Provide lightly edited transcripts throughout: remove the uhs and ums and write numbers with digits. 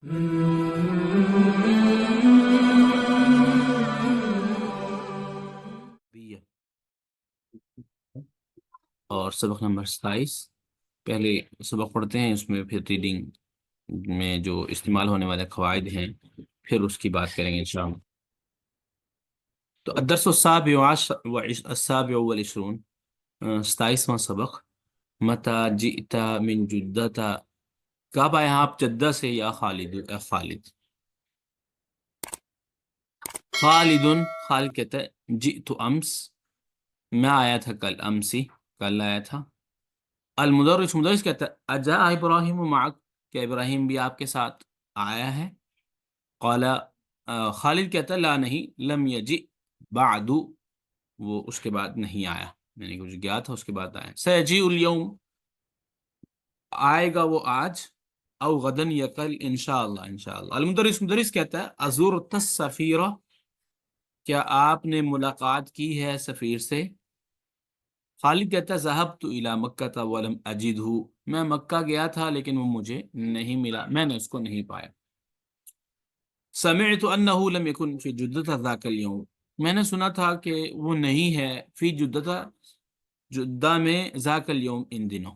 اور سبق نمبر 27 پہلے سبق پڑھتے ہیں، اس میں پھر ریڈنگ میں جو استعمال ہونے والے قواعد ہیں پھر اس کی بات کریں گے انشاءاللہ۔ تو الدرس السابع والعشرون، 27واں سبق، متى جئت من جدہ، کب آئے آپ جدہ سے یا خالد؟ خالد خالد کہتا ہے جئت امس، میں آیا تھا کل، امسی کل آیا تھا۔ مدرس کہتا ہے اجاء ابراہیم معک، کہ ابراہیم بھی آپ کے ساتھ آیا ہے؟ قال خالد کہتا ہے لا نہیں، لم یجئ بعد، وہ اس کے بعد نہیں آیا، یعنی کچھ گیا تھا اس کے بعد آیا۔ سیجیء الیوم، آئے گا وہ آج، او غدن یا کل، انشاءاللہ انشاءاللہ۔ مدرس کہتا ہے ازورت السفیر، کیا آپ نے ملاقات کی ہے سفیر سے؟ خالد کہتا ہے ذهبت الى مکہ ولم اجدہ، میں مکہ گیا تھا لیکن وہ مجھے نہیں ملا، میں نے اس کو نہیں پایا۔ سمعت انہ لم یکن فی جدہ ذاک اليوم، میں نے سنا تھا کہ وہ نہیں ہے فی جدہ، جدہ میں، ذاک اليوم ان دنوں،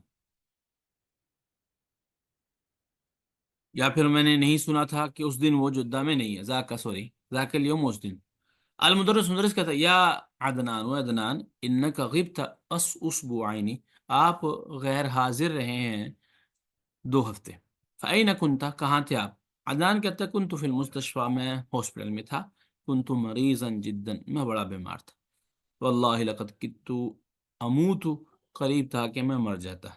یا پھر میں نے نہیں سنا تھا کہ اس دن وہ جدہ میں نہیں ہے، ذاک اليوم اس دن۔ مدرس کہتا ہے یا عدنان، و عدنان انک غبت اسبوعین، آپ غیر حاضر رہے ہیں 2 ہفتے۔ فأین کنت، کہاں تھے آپ؟ عدنان کہتا ہے کنت فی المستشفى، میں ہاسپٹل میں تھا، کنت مریضا جدا، میں بڑا بیمار تھا، واللہ لقد کدت اموت، قریب تھا کہ میں مر جاتا۔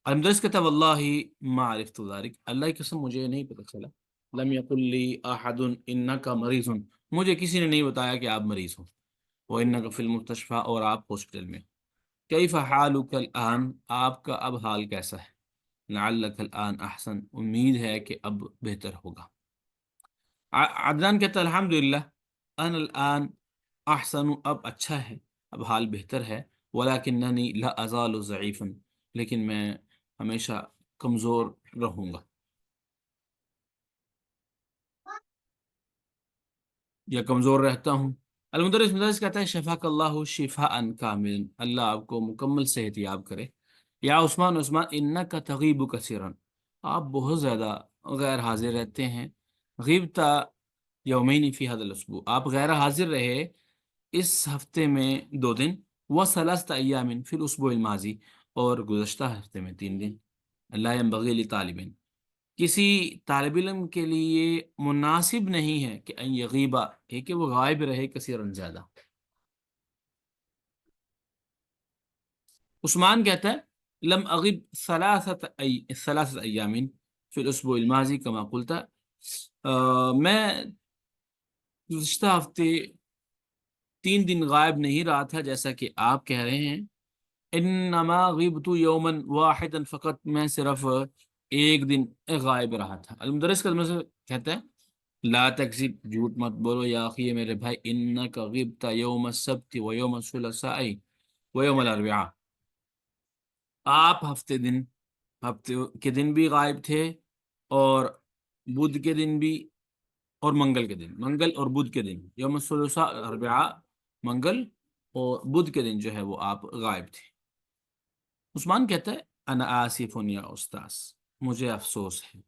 المدرس کہتا ہے واللہ ما عرفت ذلك، اللہ کی قسم مجھے نہیں پتہ چلا، لم یقل لی احد انک مریض، مجھے کسی نے نہیں بتایا کہ آپ مریض ہو، وانک فی المستشفى، اور آپ ہاسپٹل میں۔ کیف حالک الان، آپ کا اب حال کیسا ہے؟ لعلک الان احسن، امید ہے کہ اب بہتر ہوگا۔ عدنان کہتا ہے الحمدللہ، انا الان احسن، اب اچھا ہے، اب حال بہتر ہے، ولکننی لا ازال ضعیفا، لیکن میں ہمیشہ کمزور رہوں گا یا کمزور رہتا ہوں۔ مدرس کہتا ہے شفاک اللہ شفاء کامل، اللہ آپ کو مکمل صحت یاب کرے۔ یا عثمان انک تغیب کثیرا، آپ بہت زیادہ غیر حاضر رہتے ہیں۔ غیبتا یومین فی هذا الاسبوع، آپ غیر حاضر رہے اس ہفتے میں 2 دن، وثلاثۃ ایام فی الاسبوع الماضی، اور گزشتہ ہفتے میں 3 دن۔ لا ينبغی لطالب، کسی طالب علم کے لیے مناسب نہیں ہے کہ ان یغیبا، کہ وہ غائب رہے، کثیرا زیادہ۔ عثمان کہتا ہے لم اغب ثلاثت ایام فی الاسبوع الماضی کما قلت، میں گزشتہ ہفتے 3 دن غائب نہیں رہا تھا جیسا کہ آپ کہہ رہے ہیں۔ انما غبت یوما واحدا فقط، میں صرف 1 دن غائب رہا تھا۔ المدرس کا کہتا ہے لا تکذب، جھوٹ مت بولو یا اخی، میرے بھائی، انک غبت یوم السبت و یوم الثلاثاء و یوم الاربعاء، آپ ہفتے کے دن بھی غائب تھے، اور بدھ کے دن بھی، اور منگل اور بدھ کے دن، یوم الثلاثاء اربعاء، منگل اور بدھ کے دن جو ہے وہ آپ غائب تھے۔ عثمان کہتا ہے انا آسف یا استاذ، مجھے افسوس ہے،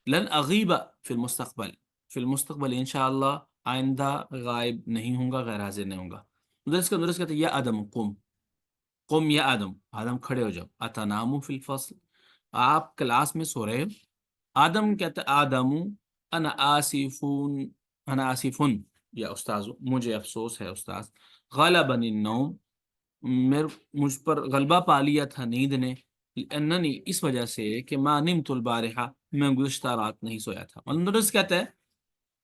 لن اغیب فی المستقبل انشاءاللہ، آئندہ غائب نہیں ہوں گا، غیر حاضر نہیں ہوں گا۔ مدرس کہتا ہے یا آدم قم یا آدم کھڑے ہو جاؤ، اتنام فی الفصل، آپ کلاس میں سو رہے ہو؟ آدم کہتا ہے انا آسفون یا استاذ، مجھے افسوس ہے استاذ، غلبنی النوم، مجھ پر غلبہ پا لیا تھا نیند نے، لأننی، اس وجہ سے کہ ما نمت البارحہ، میں گزشتہ رات نہیں سویا تھا۔ مدرس کہتا ہے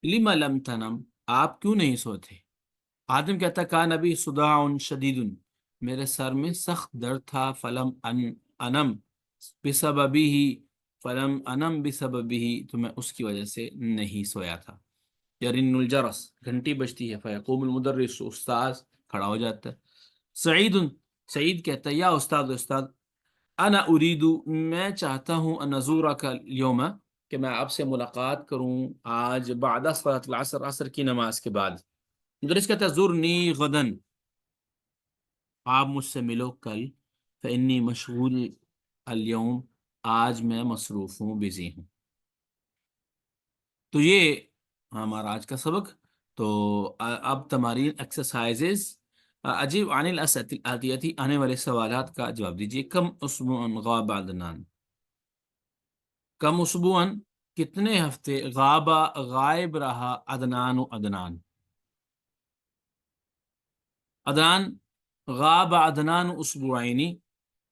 لما لم تنم، آپ کیوں نہیں سوتے؟ آدم کہتا ہے کان ابی صداع شدید، میرے سر میں سخت درد تھا، فلم انم بسببہ، تو میں اس کی وجہ سے نہیں سویا تھا۔ یرن الجرس، گھنٹی بجتی ہے، فیقوم المدرس، استاذ کھڑا ہو جاتا ہے۔ سعید کہتا ہے یا استاد انا اريد، میں چاہتا ہوں ان ازورک اليوم، کہ میں آپ سے ملاقات کروں آج بعد صلاۃ العصر، عصر کی نماز کے بعد. مدرس کہتا ہے زورنی غدن، آپ مجھ سے ملو کل، فإنی مشغول اليوم، آج میں مصروف ہوں، بزی ہوں. تو یہ ہمارا آج کا سبق. تو اب تمارین ایکسرسائزز. عجیب عن الاسئلة آنے والے سوالات کا جواب دیجیے. کم اسبوع غاب عدنان، کم اسبوعاً کتنے ہفتے، غائب رہا عدنان عدنان. عدنان غاب عدنان اسبوعینی،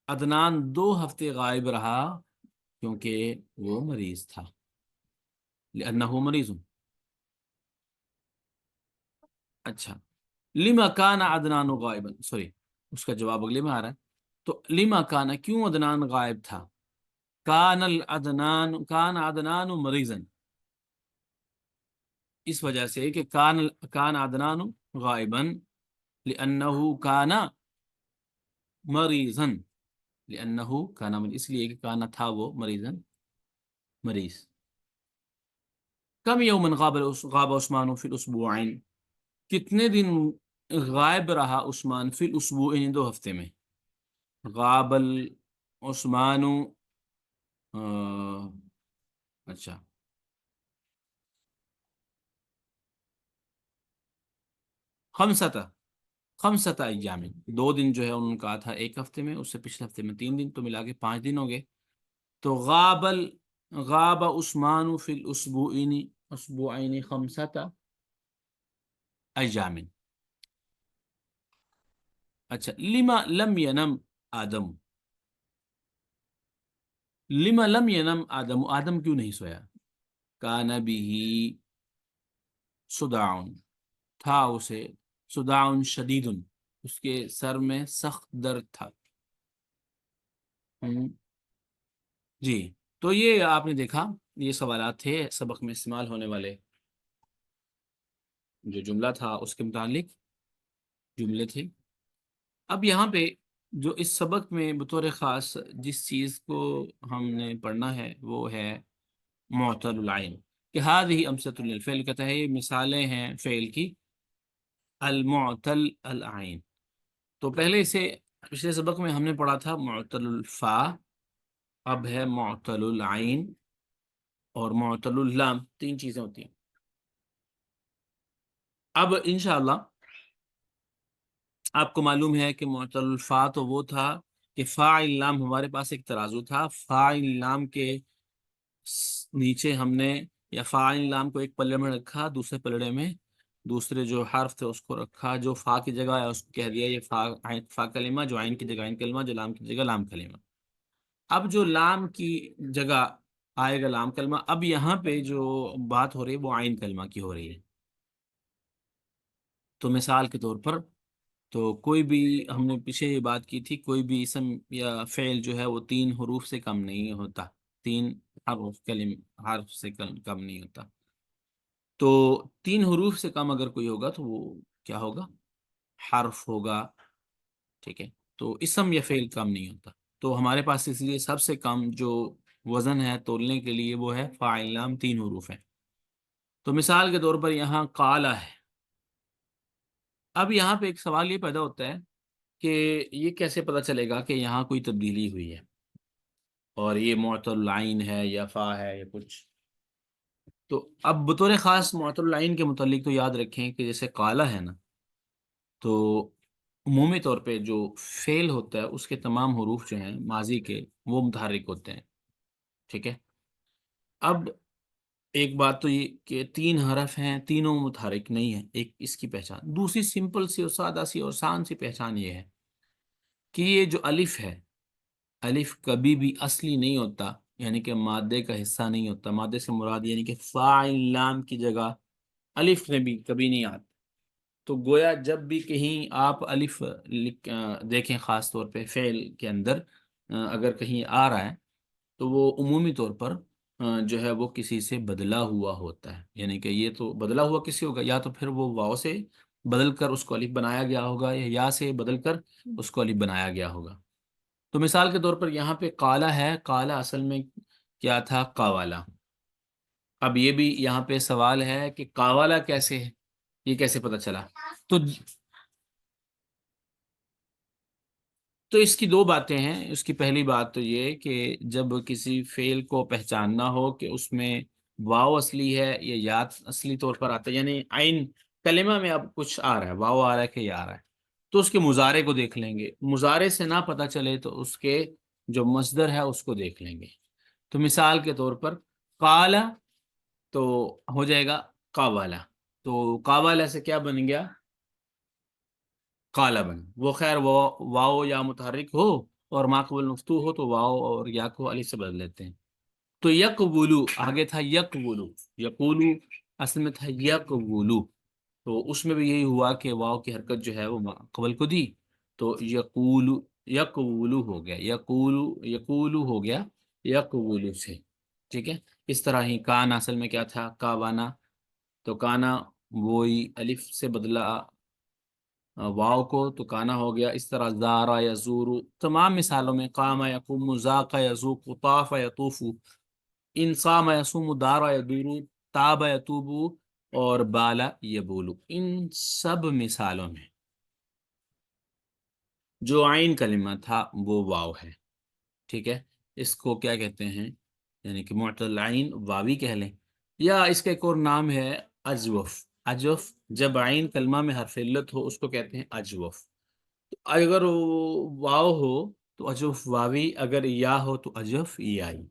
عدنان 2 ہفتے غائب رہا کیونکہ وہ مریض تھا، لأنه مریض. اچھا، لما کان عدنان غائبا، سوری اس کا جواب اگلے میں آ رہا ہے. تو لما کان، کیوں عدنان غائب تھا؟ کان عدنان مریضا، اس وجہ سے کہ کان عدنان غائبا لأنه کان مریضا، لأنه کان اس لیے کہ کانا تھا وہ مریضا، مریض. کم یوما غاب عثمان فی الاسبوعین، کتنے دن غائب رہا عثمان فی الاسبوعین، 2 ہفتے میں. غاب عثمان، اچھا، خمسة ایام، 2 دن جو ہے انہوں نے کہا تھا ایک ہفتے میں، اس سے پچھلے ہفتے میں 3 دن، تو ملا کے 5 دن ہو گئے. تو غاب عثمان فی الاسبوعین 5 ایام. اچھا، لما لم ینم آدم، لما لم ینم آدم، آدم کیوں نہیں سویا؟ کان بھی صداع، تھا اسے صداع شدید، اس کے سر میں سخت درد تھا. جی، تو یہ آپ نے دیکھا، یہ سوالات تھے سبق میں استعمال ہونے والے. جو جملہ تھا اس کے متعلق جملے تھے. اب یہاں پہ جو اس سبق میں بطور خاص جس چیز کو ہم نے پڑھنا ہے وہ ہے معطل العین، کہ هذه امثلۃ للفعل، کہتا ہے یہ مثالیں ہیں فعل کی المعطل العین. تو پہلے سے پچھلے سبق میں ہم نے پڑھا تھا معطل الفا، اب ہے معطل العین اور معطل اللام، 3 چیزیں ہوتی ہیں. اب انشاءاللہ آپ کو معلوم ہے کہ معطل الفا تو وہ تھا کہ فاعل لام، ہمارے پاس ایک ترازو تھا، فاعل لام کے نیچے ہم نے یا فاعل لام کو ایک پلڑے میں رکھا، دوسرے پلڑے میں دوسرے جو حرف تھے اس کو رکھا، جو فا کی جگہ ہے اس کو کہہ دیا یہ فا کلمہ، جو عین کی جگہ عین کلمہ، جو لام کی جگہ لام کلمہ. اب جو لام کی جگہ آئے گا لام کلمہ. اب یہاں پہ جو بات ہو رہی ہے وہ عین کلمہ کی ہو رہی ہے. تو مثال کے طور پر، تو کوئی بھی، ہم نے پیچھے یہ بات کی تھی، کوئی بھی اسم یا فعل جو ہے وہ 3 حروف سے کم نہیں ہوتا، 3 حرف سے کم نہیں ہوتا. تو 3 حروف سے کم اگر کوئی ہوگا تو وہ کیا ہوگا؟ حرف ہوگا. ٹھیک ہے، تو اسم یا فعل کم نہیں ہوتا. تو ہمارے پاس اس لیے سب سے کم جو وزن ہے تولنے کے لیے وہ ہے فاعل لام، 3 حروف ہیں. تو مثال کے طور پر یہاں قالا ہے. اب یہاں پہ ایک سوال یہ پیدا ہوتا ہے کہ یہ کیسے پتہ چلے گا کہ یہاں کوئی تبدیلی ہوئی ہے اور یہ معطل العین ہے یا فا ہے یا کچھ. تو اب بطور خاص معطل العین کے متعلق تو یاد رکھیں کہ جیسے قالا ہے نا، تو عمومی طور پہ جو فعل ہوتا ہے اس کے تمام حروف جو ہیں ماضی کے وہ متحرک ہوتے ہیں. ٹھیک ہے، اب ایک بات تو یہ کہ 3 حرف ہیں، تینوں متحرک نہیں ہیں، ایک اس کی پہچان. دوسری سمپل سی اور سادہ سی اور آسان سی پہچان یہ ہے کہ یہ جو الف ہے، الف کبھی بھی اصلی نہیں ہوتا، یعنی کہ مادے کا حصہ نہیں ہوتا. مادے سے مراد یعنی کہ فاعل لام کی جگہ الف نے بھی کبھی نہیں آتا. تو گویا جب بھی کہیں آپ الف دیکھیں، خاص طور پہ فعل کے اندر اگر کہیں آ رہا ہے تو وہ عمومی طور پر جو ہے وہ کسی سے بدلا ہوا ہوتا ہے. یعنی کہ یہ تو بدلا ہوا کسی ہوگا، یا تو پھر وہ واو سے بدل کر اس کو الف بنایا گیا ہوگا یا یا سے بدل کر اس کو الف بنایا گیا ہوگا. تو مثال کے طور پر یہاں پہ قالا ہے، قالا اصل میں کیا تھا؟ قوالا. اب یہ بھی یہاں پہ سوال ہے کہ قاوالا کیسے ہے، یہ کیسے پتہ چلا؟ تو اس کی دو باتیں ہیں. اس کی پہلی بات تو یہ کہ جب کسی فعل کو پہچاننا ہو کہ اس میں واو اصلی ہے یا یا اصلی طور پر آتا ہے، یعنی عین کلمہ میں اب کچھ آ رہا ہے، واو آ رہا ہے کہ یا آ رہا ہے، تو اس کے مضارع کو دیکھ لیں گے. مضارع سے نہ پتہ چلے تو اس کے جو مصدر ہے اس کو دیکھ لیں گے. تو مثال کے طور پر قالا تو ہو جائے گا قاوالا. تو قاوالا سے کیا بن گیا؟ قالا بن. وہ خیر وہ واو یا متحرک ہو اور ما قبل مفتوح ہو تو واو اور یا کو الف سے بدل لیتے ہیں. تو یقبلو آگے تھا یقبلو، یقولو اصل میں تھا یقبلو. تو اس میں بھی یہی ہوا کہ واو کی حرکت جو ہے وہ ما قبل کو دی تو یقولو، یقولو ہو گیا، یقولو یقولو ہو گیا یقولو سے. ٹھیک ہے. اس طرح ہی کان اصل میں کیا تھا؟ کاوانا. تو کانا وہی الف سے بدلا واو کو تو کانا ہو گیا. اس طرح زارا یزورو تمام مثالوں میں قام یقوم ذاق یذوق طاف یطوف، ان صام یصوم دارا یدورو تاب یتوبو اور بالا یبولو، ان سب مثالوں میں جو عین کلمہ تھا وہ واو ہے. ٹھیک ہے. اس کو کیا کہتے ہیں؟ یعنی کہ معتل عین واوی کہہ لیں، یا اس کا ایک اور نام ہے اجوف. اجوف جب عین کلمہ میں حرف علت ہو اس کو کہتے ہیں اجوف. اگر واو ہو تو اجوف واوی، اگر یا ہو تو اجوف یائی.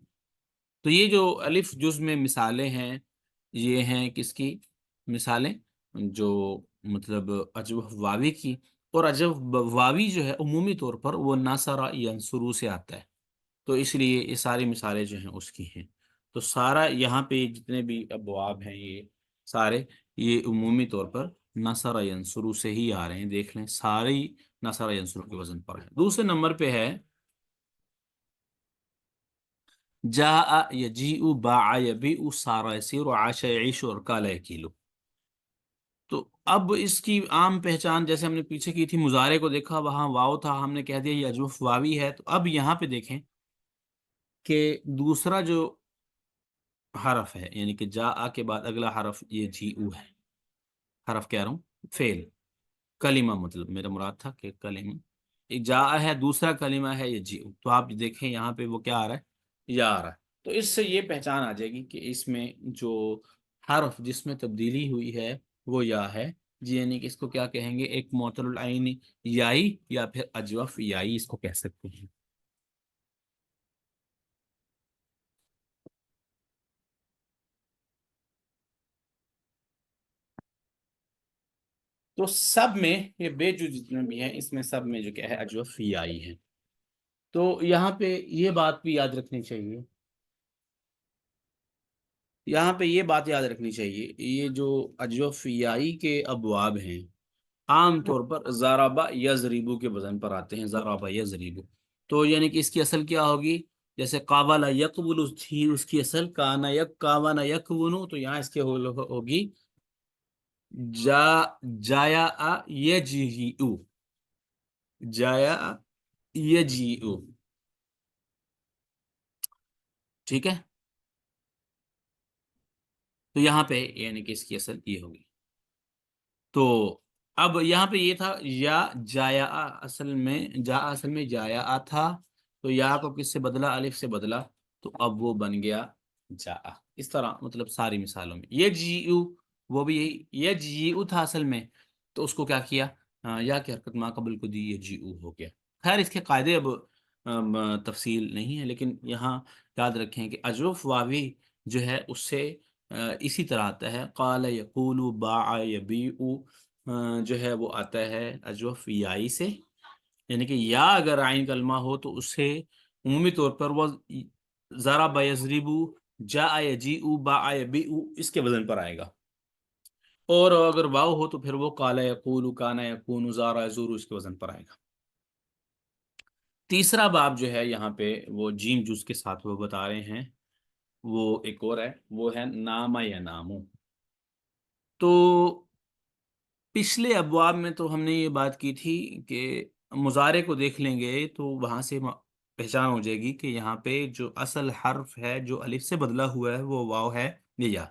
تو یہ جو الف جز میں مثالیں ہیں یہ ہیں کس کی مثالیں؟ جو مطلب اجوف واوی کی. اور اجوف واوی جو ہے عمومی طور پر وہ ناصرہ ینصرو سے آتا ہے، تو اس لیے یہ ساری مثالیں جو ہیں اس کی ہیں. تو سارا یہاں پہ جتنے بھی ابواب ہیں یہ سارے یہ عمومی طور پر نصر ینصرو سے ہی آ رہے ہیں. دیکھ لیں ساری نصر ینصرو کے وزن پر ہے. دوسرے نمبر پہ ہے جاء یجیء باع یبیع سارا یسیر عاش یعیش اور کال یکیلو. تو اب اس کی عام پہچان جیسے ہم نے پیچھے کی تھی، مضارع کو دیکھا وہاں واو تھا، ہم نے کہہ دیا یہ اجوف واوی ہے. تو اب یہاں پہ دیکھیں کہ دوسرا جو حرف ہے یعنی کہ جاء کے بعد اگلا حرف یہ جی او ہے. حرف کہہ رہا ہوں فعل، کلمہ مطلب میرا مراد تھا کہ کلمہ. ایک جاء ہے، دوسرا کلمہ ہے یہ جی او. تو آپ دیکھیں یہاں پہ وہ کیا آ رہا ہے؟ یا آ رہا ہے. تو اس سے یہ پہچان آ جائے گی کہ اس میں جو حرف جس میں تبدیلی ہوئی ہے وہ یا ہے. جی یعنی کہ اس کو کیا کہیں گے؟ ایک معطل العین یائی یا پھر اجوف یائی اس کو کہہ سکتے ہیں. تو سب میں یہ بے جو جتنے بھی ہیں اس میں سب میں جو کیا ہے اجوف یائی ہے. تو یہاں پہ یہ بات بھی یاد رکھنی چاہیے، یہاں پہ یہ بات یاد رکھنی چاہیے یہ جو اجوفیائی کے ابواب ہیں عام طور پر ضربہ یضربو کے وزن پر آتے ہیں. ضربہ یضربو تو یعنی کہ اس کی اصل کیا ہوگی؟ جیسے قابل یقبل تھی اس کی اصل کانا یک کاوانا یکونو، تو یہاں اس کے ہوگی جا جایا یجیئو، جایا یجیئو. ٹھیک ہے. تو یہاں پہ یعنی کہ اس کی اصل یہ ہوگی. تو اب یہاں پہ یہ تھا یا جایا، اصل میں جایا تھا تو یا کو کس سے بدلا؟ الف سے بدلا تو اب وہ بن گیا جا. اس طرح مطلب ساری مثالوں میں یہ جیو وہ بھی یہی یہ جیو تھا اصل میں، تو اس کو کیا کیا؟ یا کی حرکت ما قبل کو دی، یہ جیو ہو گیا. خیر اس کے قاعدے اب تفصیل نہیں ہے، لیکن یہاں یاد رکھیں کہ اجوف واوی جو ہے اس سے اسی طرح آتا ہے. قال یقول باع یبیع جو ہے وہ آتا ہے اجوف یائی سے. یعنی کہ یا اگر عین کلمہ ہو تو اس سے عمومی طور پر وہ ضرب یضرب جاء یجیء باع یبیع اس کے وزن پر آئے گا. اور اگر واو ہو تو پھر وہ قال یقول کان یکون زار یزور اس کے وزن پر آئے گا. تیسرا باب جو ہے یہاں پہ وہ جیم جز کے ساتھ وہ بتا رہے ہیں، وہ ایک اور ہے، وہ ہے نام یا نامو. تو پچھلے ابواب میں تو ہم نے یہ بات کی تھی کہ مضارع کو دیکھ لیں گے تو وہاں سے پہچان ہو جائے گی کہ یہاں پہ جو اصل حرف ہے جو الف سے بدلا ہوا ہے وہ واو ہے. یہ یا،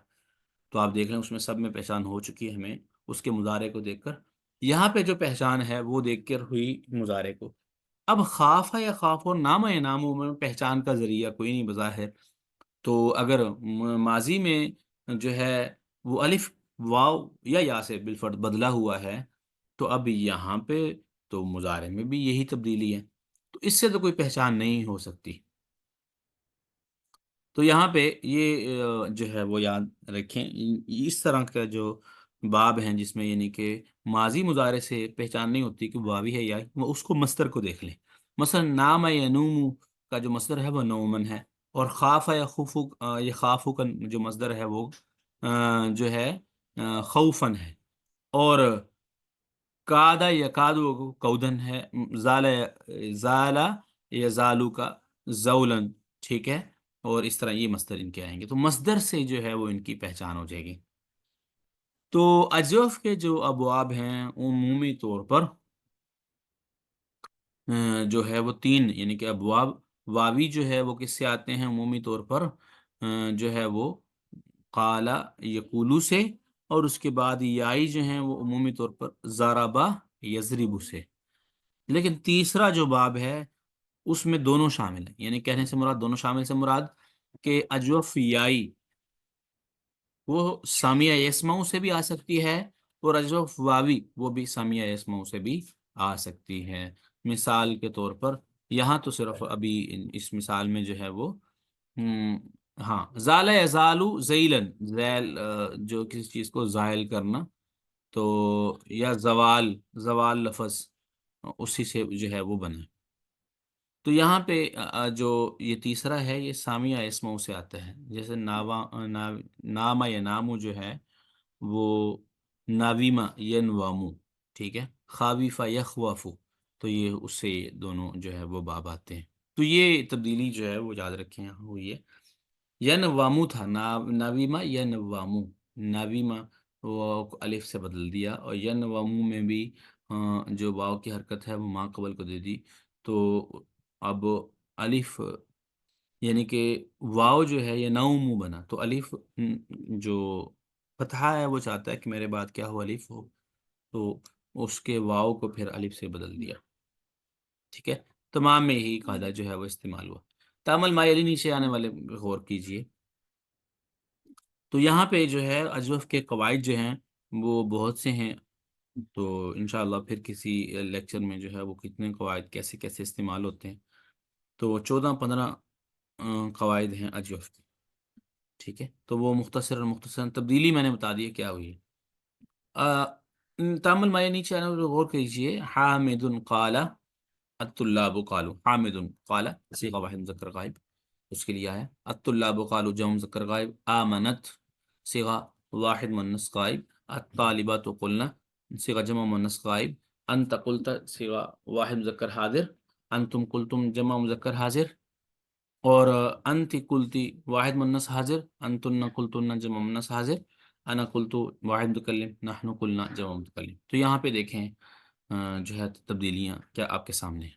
تو آپ دیکھ لیں اس میں سب میں پہچان ہو چکی ہے ہمیں اس کے مضارع کو دیکھ کر. یہاں پہ جو پہچان ہے وہ دیکھ کر ہوئی مضارع کو. اب خاف یا خاف اور نام یا ناموں میں پہچان کا ذریعہ کوئی نہیں بظاہر. تو اگر ماضی میں جو ہے وہ الف واو یا سے بالفرض بدلا ہوا ہے، تو اب یہاں پہ تو مضارع میں بھی یہی تبدیلی ہے، تو اس سے تو کوئی پہچان نہیں ہو سکتی. تو یہاں پہ یہ جو ہے وہ یاد رکھیں، اس طرح کا جو باب ہیں جس میں یعنی کہ ماضی مضارع سے پہچان نہیں ہوتی کہ واوی ہے یا، وہ اس کو مصدر کو دیکھ لیں. مثلا نام ینوم کا جو مصدر ہے وہ نومن ہے، اور خاف یا خوف یہ خافو کا جو مصدر ہے وہ جو ہے خوفن ہے، اور کادا یا کادو کودن ہے، زالا یا زالو کا زولن، ٹھیک ہے. اور اس طرح یہ مصدر ان کے آئیں گے، تو مصدر سے جو ہے وہ ان کی پہچان ہو جائے گی. تو اجوف کے جو ابواب ہیں عمومی طور پر جو ہے وہ تین، یعنی کہ ابواب واوی جو ہے وہ کس سے آتے ہیں عمومی طور پر، جو ہے وہ قالا یقولو سے، اور اس کے بعد یائی جو ہیں وہ عمومی طور پر زارابا یزربو سے. لیکن تیسرا جو باب ہے اس میں دونوں شامل ہیں، یعنی کہنے سے مراد دونوں شامل سے مراد کہ اجوف یائی وہ سامیہ یسمعو سے بھی آ سکتی ہے، اور اجوف واوی وہ بھی سامیہ یسمعو سے بھی آ سکتی ہے. مثال کے طور پر یہاں تو صرف ابھی اس مثال میں جو ہے وہ ہاں زال یزالو زیلن، زیل جو کسی چیز کو زائل کرنا، تو یا زوال، زوال لفظ اسی سے جو ہے وہ بنا. تو یہاں پہ جو یہ تیسرا ہے یہ سامیہ اسموں سے آتا ہے، جیسے ناما یا نامو جو ہے وہ ناویما ینوامو، ٹھیک ہے، خاویفا یخوافو، تو یہ اس سے دونوں جو ہے وہ باب آتے ہیں. تو یہ تبدیلی جو ہے وہ یاد رکھیں یہاں ہوئی ہے. ینوامو تھا ناویما ینوامو، ناویما وہ الف سے بدل دیا، اور ینوامو میں بھی جو واو کی حرکت ہے وہ ما قبل کو دے دی. تو اب الف یعنی کہ واو جو ہے یہ نومو بنا، تو الف جو فتحہ ہے وہ چاہتا ہے کہ میرے بعد کیا ہو، الف ہو، تو اس کے واو کو پھر الف سے بدل دیا. ٹھیک ہے، تمام میں یہی قاعدہ جو ہے وہ استعمال ہوا. تامل مائلی نیچے آنے والے غور کیجئے. تو یہاں پہ جو ہے اجوف کے قواعد جو ہیں وہ بہت سے ہیں، تو انشاءاللہ پھر کسی لیکچر میں جو ہے وہ کتنے قواعد کیسے کیسے استعمال ہوتے ہیں، تو 14-15 قواعد ہیں اجوف کے. ٹھیک ہے، تو وہ مختصر تبدیلی میں نے بتا دی ہے کیا ہوئی ہے. تامل مائع نیچے آنے پر غور کیجئے. حامد قال الطلاب قالوا، حامد قال صيغہ واحد مذکر غائب، اس کے لیے ہے الطلاب قالوا جمع مذکر غائب، آمنت صيغہ واحد مؤنث غائب، الطالبات قلنا صيغہ جمع مؤنث غائب، انت قلت صيغہ واحد مذکر حاضر، انتم قلتم جمع مذکر حاضر، اور انت قلتی واحد مؤنث حاضر، انتن قلتن جمع مؤنث حاضر، انا قلت واحد متکلم، نحن قلنا جمع متکلم. تو یہاں پہ دیکھیں جو ہے تبدیلیاں کیا آپ کے سامنے ہیں.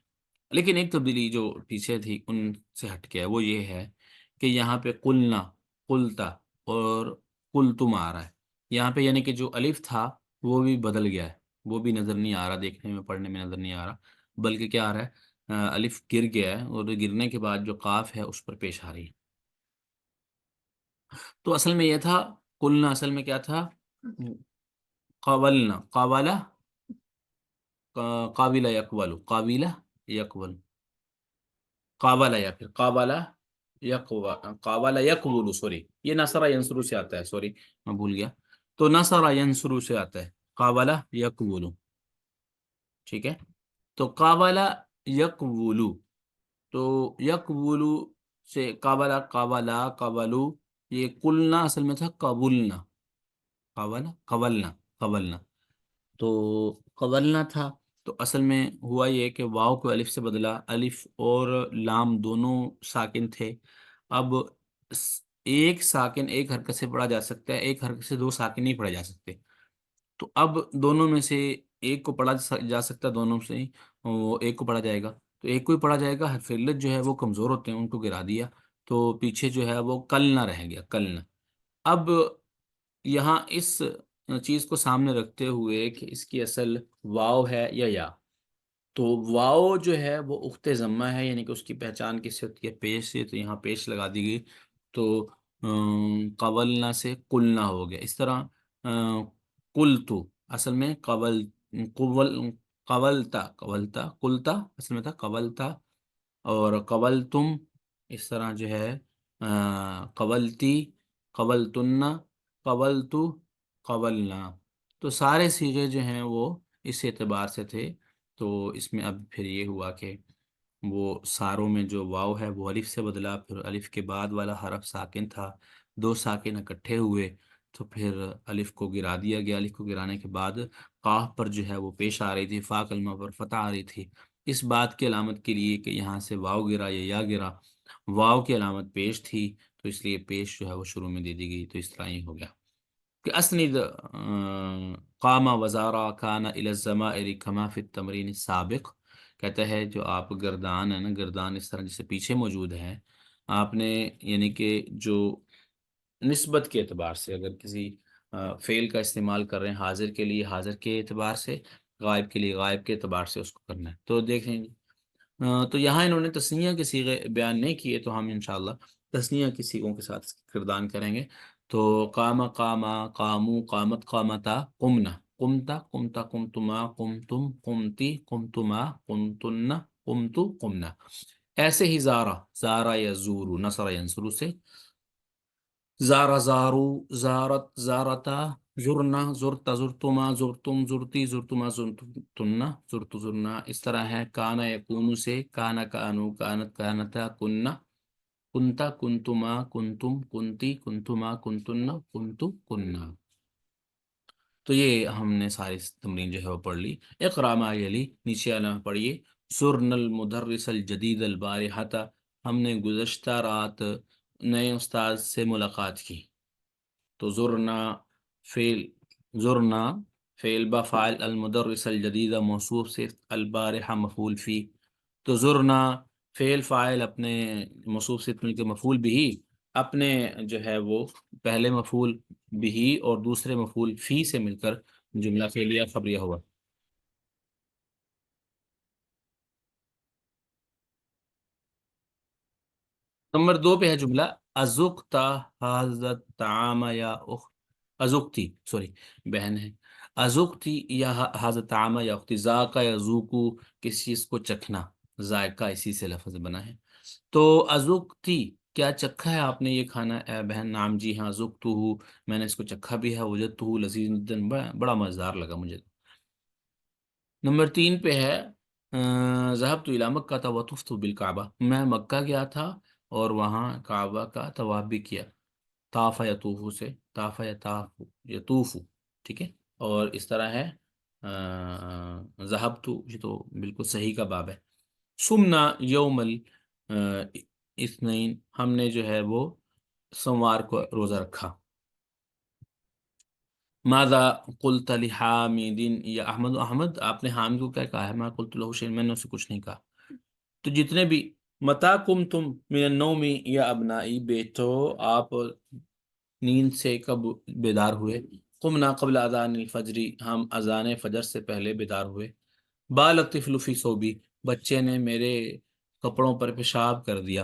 لیکن ایک تبدیلی جو پیچھے تھی ان سے ہٹ کے ہے، وہ یہ ہے کہ یہاں پہ قلنا، قلتا اور قلتم آ رہا ہے. یہاں پہ یعنی کہ جو الف تھا وہ بھی بدل گیا ہے، وہ بھی نظر نہیں آ رہا، دیکھنے میں پڑھنے میں نظر نہیں آ رہا، بلکہ کیا آ رہا ہے، الف گر گیا ہے، اور گرنے کے بعد جو قاف ہے اس پر پیش آ رہی ہے. تو اصل میں یہ تھا قلنا، اصل میں کیا تھا، قابلنا، قابلہ، قابلہ یقبل، قابلہ یقبل، قابلہ یا پھر قابلہ قابلہ یقبل، سوری یہ نصرہ ینصرو سے آتا ہے، سوری میں بھول گیا. تو نصرہ ینصرو سے آتا ہے قابلہ یقبل. ٹھیک ہے، تو قابلہ یقبلو، تو یقبلو سے قابلہ، قابلہ، قبلو، یہ قلنا اصل میں تھا قبلنا، قابلہ قبلنا، قبلنا، تو قبلنا تھا. تو اصل میں ہوا یہ کہ واو کو الف سے بدلا، الف اور لام دونوں ساکن تھے. اب ایک ساکن ایک حرکت سے پڑھا جا سکتا ہے، ایک حرکت سے دو ساکن نہیں پڑھے جا سکتے. تو اب دونوں میں سے ایک کو پڑھا جا سکتا ہے، دونوں سے وہ ایک کو پڑھا جائے گا، تو ایک کو ہی پڑھا جائے گا. حرف علت جو ہے وہ کمزور ہوتے ہیں، ان کو گرا دیا، تو پیچھے جو ہے وہ کل نہ رہ گیا، کل نہ. اب یہاں اس چیز کو سامنے رکھتے ہوئے کہ اس کی اصل واو ہے یا، تو واو جو ہے وہ اخت ضمہ ہے، یعنی کہ اس کی پہچان کس سے ہوتی ہے؟ پیش سے، تو یہاں پیش لگا دی گئی، تو قولنا سے قلنا ہو گیا۔ اس طرح قلتو اصل میں قول قلتا اصل میں تھا قولتا، اور قولتم اس طرح جو ہے قولتی، قولتن، قولتو، قولنا، تو سارے صیغے جو ہیں وہ اس اعتبار سے تھے۔ تو اس میں اب پھر یہ ہوا کہ وہ ساروں میں جو واو ہے وہ الف سے بدلا، پھر الف کے بعد والا حرف ساکن تھا، دو ساکن اکٹھے ہوئے تو پھر الف کو گرا دیا گیا۔ الف کو گرانے کے بعد قاف پر جو ہے وہ پیش آ رہی تھی، فا کلمہ پر فتح آ رہی تھی، اس بات کی علامت کے لیے کہ یہاں سے واو گرا یا گرا، واو کی علامت پیش تھی تو اس لیے پیش جو ہے وہ شروع میں دے دی گئی، تو اس طرح ہی ہو گیا کہ اسند قام وزارا کان الی الضمائر کما فی التمرین السابق، کہتا ہے جو آپ گردان ہے نا، گردان اس طرح جیسے پیچھے موجود ہے، آپ نے یعنی کہ جو نسبت کے اعتبار سے اگر کسی فعل کا استعمال کر رہے ہیں، حاضر کے لیے حاضر کے اعتبار سے، غائب کے لیے غائب کے اعتبار سے اس کو کرنا ہے، تو دیکھیں گے۔ تو یہاں انہوں نے تثنیہ کے صیغے بیان نہیں کیے، تو ہم انشاءاللہ تثنیہ کی صیغوں کے ساتھ اس کی کردان کریں گے۔ تو قام قاما، قامو، قامت، قامتا، قمنا، قمتا، قمتا، قمتما، قمتم، قمتی، قمتما، قمتن، قمتو، قمنا۔ ایسے ہی زارا، زارا یا زورو، نصر ینصرو سے، زارا زارو، زارت زارتا، زرنا زرتا، زرتما زرتم، زرتی زرتما، زرتن زرت زرنا۔ اس طرح ہے کانا یکونو سے، کانا کانو، کانت کانتا، کننا کنتا، کنتما کنتم، کنتی کنتما، کنتن کنتو، کننا۔ تو یہ ہم نے ساری تمرین جو ہے وہ پڑھ لی۔ اقرا ما یلی، نیچے والا پڑھیے۔ زرنا المدرس الجدید البارحۃ، ہم نے گزشتہ رات نئے استاد سے ملاقات کی۔ تو فعل زرنا فعل با فاعل، المدرس الجدید موصوف سے، البارحہ مفعول فی، تو زرنا فعل فاعل اپنے موصوف سے مل کے مفعول بھی، اپنے جو ہے وہ پہلے مفعول بھی اور دوسرے مفعول فی سے مل کر جملہ فعلیہ خبریہ ہوا۔ نمبر 2 پہ ہے جملہ ازقتا حاضر طعام یا ازقتی، سوری بہن ہے، ازقتی یا حاضر طعام یا اختی، ذاقہ یا ذوقو کس چیز کو چکھنا، ذائقہ اسی سے لفظ بنا ہے۔ تو ازقتی کیا چکھا ہے آپ نے یہ کھانا اے بہن؟ نام جی ہاں، ذقتہ میں نے اس کو چکھا بھی ہے، وجدتہ لذیذ جدا، بڑا مزیدار لگا مجھے۔ نمبر 3 پہ ہے ذهبت الى مکہ وطفت بالکعبہ، میں مکہ گیا تھا اور وہاں کعبہ کا طواف بھی کیا۔ طاف یطوف سے، طاف یطاف، یطوف، ٹھیک ہے، اور اس طرح ہے ذهبت، یہ تو بالکل صحیح کا باب ہے۔ سمنا یوم الاثنین، ہم نے جو ہے وہ سوموار کو روزہ رکھا۔ ماذا قلت لحامد یا احمد، احمد آپ نے حامد کو کیا کہا ہے؟ ما قلت له شيئا، میں نے اسے کچھ نہیں کہا۔ تو جتنے بھی متا کم تم من النوم یا ابنائی، بیٹو آپ نیند سے کب بیدار ہوئے؟ قمنا قبل اذان الفجر، ہم اذان فجر سے پہلے بیدار ہوئے۔ بال الطفل فی صوبی، بچے نے میرے کپڑوں پر پیشاب کر دیا۔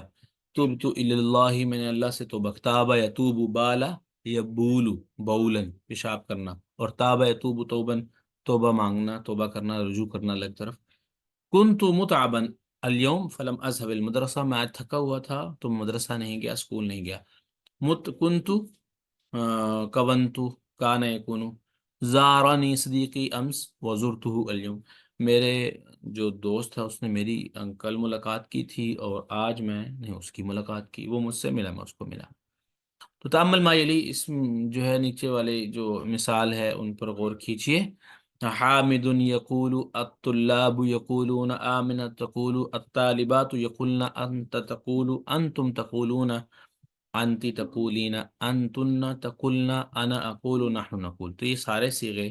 تبت الی اللہ، میں نے اللہ سے توبہ، تابہ یتوب بالا یبولو بولن پیشاب کرنا، اور تابہ یتوب توبن توبہ مانگنا، توبہ کرنا، رجوع کرنا اللہ کی طرف۔ کنت متعبا اليوم فلم اذهب المدرسہ، میں آج تھکا ہوا تھا تو مدرسہ نہیں گیا، اسکول نہیں گیا۔ کنت کونت کان یکون، زارنی صدیقی امس وزرته اليوم، میرے جو دوست ہے اس نے میری کل ملاقات کی تھی اور آج میں نے اس کی ملاقات کی، وہ مجھ سے ملا، میں اس کو ملا۔ تو تامل ما یلی، اس جو ہے نیچے والے جو مثال ہے ان پر غور کیجیے۔ حامد یقول الطلاب یقولون آمن تقول الطالبات یقولن انت تقول انتم تقولون انتی تقولین انتن تقولن انا اقول نحن نقول، تو یہ سارے صیغے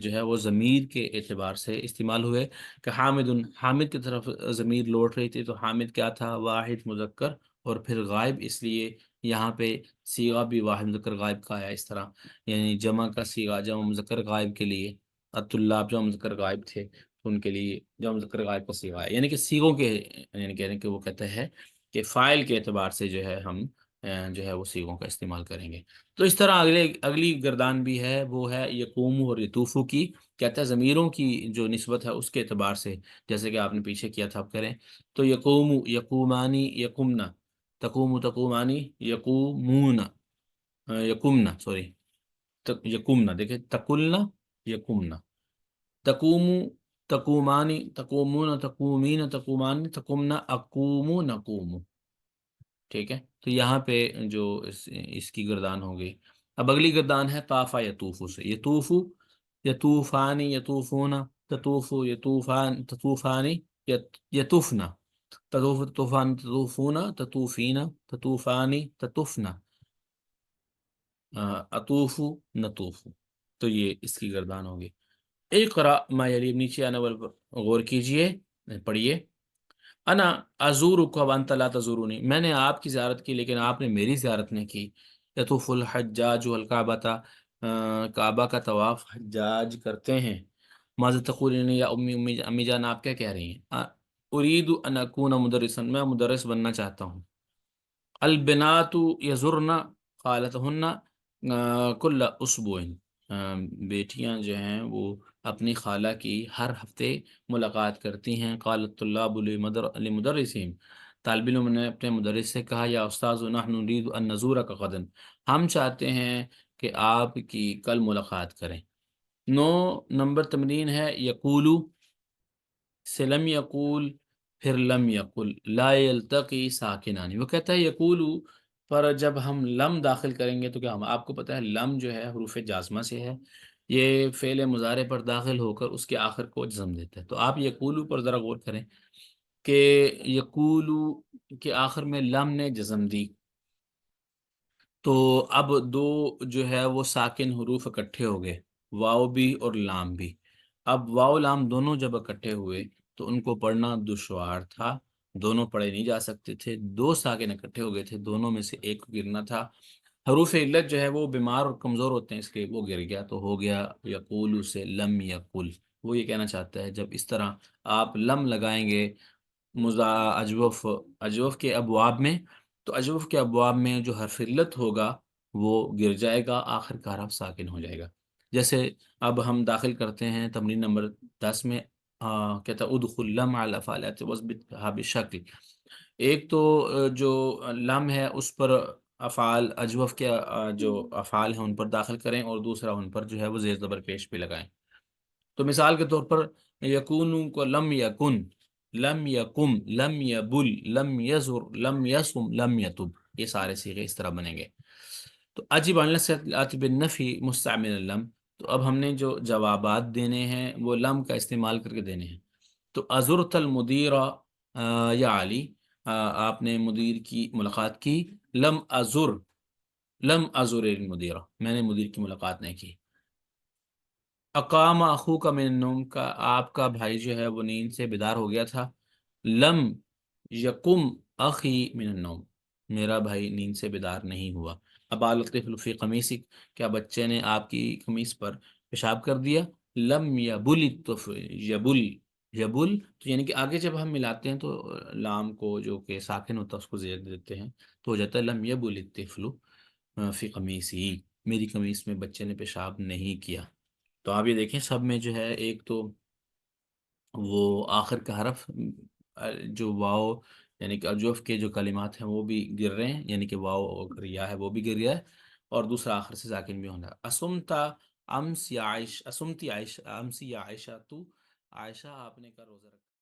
جو ہے وہ ضمیر کے اعتبار سے استعمال ہوئے کہ حامد، حامد کی طرف ضمیر لوٹ رہی تھی، تو حامد کیا تھا؟ واحد مذکر اور پھر غائب، اس لیے یہاں پہ صیغہ بھی واحد مذکر غائب کا آیا اس طرح، یعنی جمع کا صیغہ جمع مذکر غائب کے لیے، الطلاب جمع مذکر غائب تھے تو ان کے لیے جمع مذکر غائب کا صیغہ ہے، یعنی کہ صیغوں کے، یعنی کہنے کہ وہ کہتا ہے کہ فاعل کے اعتبار سے جو ہے ہم جو ہے وہ صیغوں کا استعمال کریں گے۔ تو اس طرح اگلی گردان بھی ہے، وہ ہے یقوم اور یطوفو کی، کہتا ہے ضمیروں کی جو نسبت ہے اس کے اعتبار سے، جیسے کہ آپ نے پیچھے کیا تھا اب کریں، تو یقوم یقومانی یقمنا، تقوم تقومانی یقومون، یقمنا سوری، یقمنا، دیکھیں تقلنا یقمنا، تقوم تقومانی تقومون تقومین تقومانی تقمنا اقوم نقوم، ٹھیک ہے۔ تو یہاں پہ جو اس کی گردان ہوگی۔ اب اگلی گردان ہے طافہ یطوفو سے، یطوفو یطوفانی یطوفون، تطوفو یطوفان تطوفانی یطوفنا، تطوف تطوفان تطوفون تطوفین تطوفانی تطوفنا، اطوفو نطوفو، تو یہ اس کی گردان ہوگی۔ اقرا ما یلی، نیچے آنے والے پر غور کیجئے، پڑھیے۔ انا ازورک وانت لا تزورونی، میں نے آپ کی زیارت کی لیکن آپ نے میری زیارت نہیں کی۔ یطوف الحجاج الکعبہ، کعبہ کا طواف حجاج کرتے ہیں۔ ماذا تقولین یا امی جان، آپ کیا کہہ رہی ہیں؟ ارید ان اکون مدرسا، میں مدرس بننا چاہتا ہوں۔ البنات یزرن خالتہن کل اسبوع، بیٹیاں جو ہیں وہ اپنی خالہ کی ہر ہفتے ملاقات کرتی ہیں۔ قال الطلاب لمدرسہم، طالب علم نے اپنے مدرس سے کہا، یا استاذ نحن نريد ان نزورک غدا، ہم چاہتے ہیں کہ آپ کی کل ملاقات کریں۔ 9 نمبر تمرین ہے یقولو سے لم یقول، پھر لم یقل، لا یلتقی ساکنانی، وہ کہتا ہے یقولو پر جب ہم لم داخل کریں گے تو کیا ہم، آپ کو پتہ ہے لم جو ہے حروف جازمہ سے ہے، یہ فعل مضارع پر داخل ہو کر اس کے آخر کو جزم دیتا ہے۔ تو آپ یقولو پر ذرا غور کریں کہ یقولو کے آخر میں لم نے جزم دی، تو اب دو جو ہے وہ ساکن حروف اکٹھے ہو گئے، واو بھی اور لام بھی۔ اب واو لام دونوں جب اکٹھے ہوئے تو ان کو پڑھنا دشوار تھا، دونوں پڑھے نہیں جا سکتے تھے، دو ساکن اکٹھے ہو گئے تھے، دونوں میں سے ایک کو گرنا تھا۔ حروف علت جو ہے وہ بیمار اور کمزور ہوتے ہیں، اس لیے وہ گر گیا، تو ہو گیا یقول سے لم یقل۔ وہ یہ کہنا چاہتا ہے جب اس طرح آپ لم لگائیں گے اجوف کے ابواب میں، تو اجوف کے ابواب میں جو حرف علت ہوگا وہ گر جائے گا، آخر کا حرف ساکن ہو جائے گا۔ جیسے اب ہم داخل کرتے ہیں تمرین نمبر 10 میں، کہتا ہے ادخل لم علی الافعال واثبتها بالشکل، ایک تو جو لم ہے اس پر افعال اجوف کے جو افعال ہیں ان پر داخل کریں، اور دوسرا ان پر جو ہے وہ زیر زبر پیش پہ لگائیں۔ تو مثال کے طور پر یکون کو لم یکن، لم یکم، لم یبل، لم یزر، لم یسم، لم یتب، یہ سارے صیغے اس طرح بنیں گے۔ تو اجب عن الاسئلة بالنفی مستعمل اللم، تو اب ہم نے جو جوابات دینے ہیں وہ لم کا استعمال کر کے دینے ہیں۔ تو ازرت المدیر یا علی، آپ نے مدیر کی ملاقات کی، لم ازر، لم ازر المدیر، میں نے مدیر کی ملاقات نہیں کی۔ اقام اخوک من النوم، کا آپ کا بھائی جو ہے وہ نیند سے بیدار ہو گیا تھا۔ لم یقم اخی من النوم، میرا بھائی نیند سے بیدار نہیں ہوا۔ ابال الطفل فی قمیصک، کیا بچے نے آپ کی قمیص پر پیشاب کر دیا؟ لم یبل الطفل، یبل، یبل، تو یعنی کہ آگے جب ہم ملاتے ہیں تو لام کو جو کہ ساکن ہوتا ہے اس کو زیر دیتے ہیں، تو ہو جاتا ہے لم یبل الطفل فی قمیصی، میری قمیص میں بچے نے پیشاب نہیں کیا۔ تو آپ یہ دیکھیں سب میں جو ہے ایک تو وہ آخر کا حرف جو واو، یعنی کہ اجوف کے جو کلمات ہیں وہ بھی گر رہے ہیں، یعنی کہ واو اگر یا ہے وہ بھی گر گیا ہے، اور دوسرا آخر سے ساکن بھی ہونا ہے۔ اسمتا امس یا عائش، اسمتی عائشہ، امسی یا عائشہ، تو عائشہ آپ نے کا روزہ رکھا۔